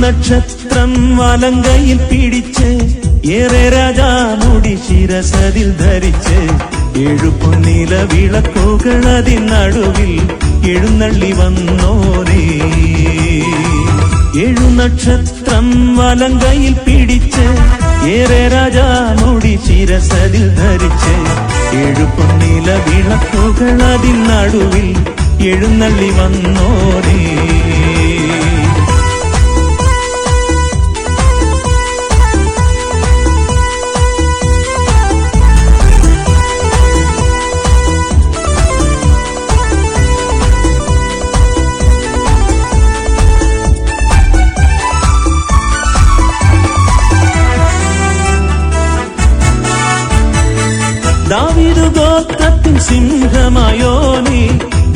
നക്ഷത്രം വലങ്കയിൽ പിടിച്ച് ഏറെ രാജാമുടി ശിരസതിൽ ധരിച്ച് 7 പൊന്നില വിളക്കുകൾ അതിനടുവിൽ എഴുന്നള്ളി വന്നോരേ. 7 നക്ഷത്രം വലങ്കയിൽ പിടിച്ച് ഏറെ രാജാമുടി ശിരസതിൽ ധരിച്ച് 7 പൊന്നില വിളക്കുകൾ അതിനടുവിൽ എഴുന്നള്ളി വന്നോരേ. ദാവീദ് ഗോത്രത്തിൻ സിംഹമായോനേ,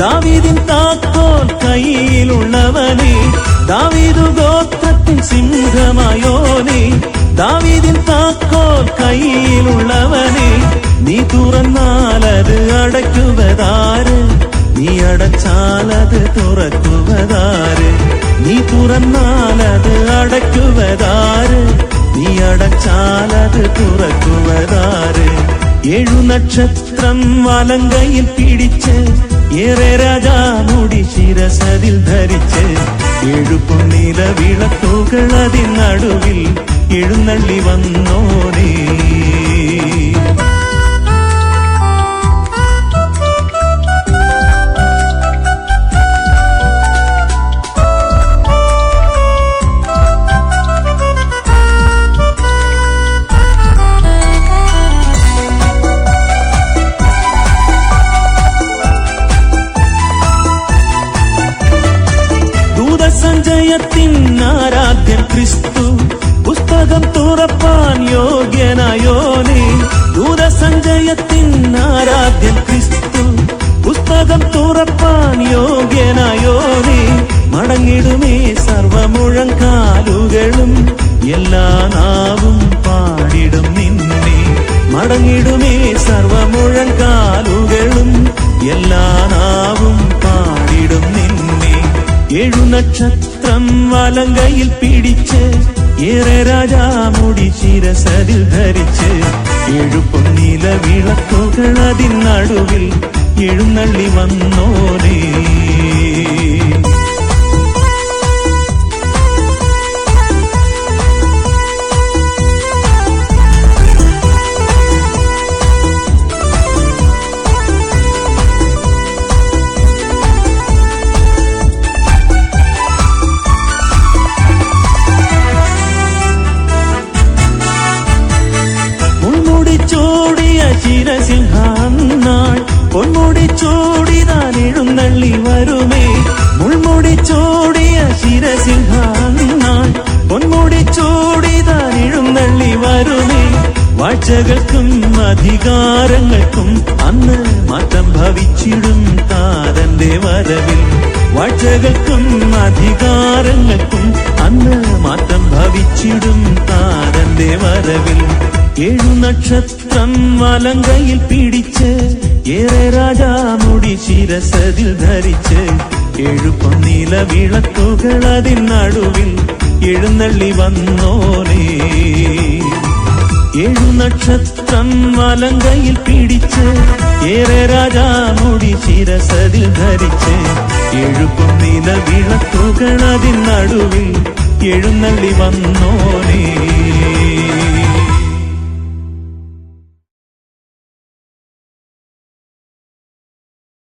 ദാവീദിൻ താക്കോൽ കയ്യിലുള്ളവനേ. ദാവീദ് ഗോത്രത്തിൻ സിംഹമായോനേ, ദാവീദിൻ താക്കോൽ കയ്യിലുള്ളവനേ. നീ തുറന്നാലത് അടയ്ക്കുവതാര്, നീ അടച്ചാലത് തുറക്കുവതാര്. നീ തുറന്നാലത് അടയ്ക്കുവതാര്, നീ അടച്ചാലത് തുറക്കുവതാര്. 7 നക്ഷത്രം വലങ്കയിൽ പിടിച്ച് ഏറെ രാജാമുടി ശിരസതിൽ ധരിച്ച് 7 പൊന്നില വിളക്കുകൾ അതിനടുവിൽ എഴുന്നള്ളി വന്നോരേ. സഞ്ജയത്തിൻ ആരാധ്യൻ ക്രിസ്തു, പുസ്തകം തുറപ്പാൻ യോഗ്യനായോനേ. ദൂതസഞ്ജയത്തിൻ ആരാധ്യൻ ക്രിസ്തു, പുസ്തകം തുറപ്പാൻ യോഗ്യനായോനേ. മടങ്ങിടുമേ സർവമുഴങ്കാലുകളും, എല്ലാ നാവും പാടിടും നിന്നെ. മടങ്ങിടുമേ സർവമുഴങ്കാലുകളും, എല്ലാ നാവും പാടിടും നിന്നെ. 7 നക്ഷത്രം വലങ്കയിൽ പിടിച്ച് ഏറെ രാജാമുടി ശിരസതിൽ ധരിച്ച് 7 പൊന്നില വിളക്കുകൾ അതിനടുവിൽ എഴുന്നള്ളി വന്നോരേ. ശിരസിംഹാന്നാൾ പൊന്മുടി ചൂടിതാൻ എഴുന്നള്ളി വരുമേ. മുൾമുടി ചൂടിയ ശിരസിംഹാന്നാൾ പൊന്മുടി ചൂടിതാൻ എഴുന്നള്ളി വരുമേ. വാഴ്ചകൾക്കും അധികാരങ്ങൾക്കും അന്ന് മാറ്റം ഭവിച്ചിടും താതന്റെ വരവിൽ. വാഴ്ചകൾക്കും അധികാരങ്ങൾക്കും അന്ന് മാറ്റം ഭവിച്ചിടും താതന്റെ വരവിൽ. 7 നക്ഷത്രം വലങ്കയിൽ പിടിച്ച് ഏറെ രാജാമുടി ശിരസതിൽ ധരിച്ച് 7 പൊന്നില വിളക്കുകൾ അതിനടുവിൽ എഴുന്നള്ളി വന്നോരേ. 7 നക്ഷത്രം വലങ്കയിൽ പിടിച്ച് ഏറെ രാജാമുടി ശിരസതിൽ ധരിച്ച് 7 പൊന്നില വിളക്കുകൾ അതിനടുവിൽ എഴുന്നള്ളി വന്നോരേ.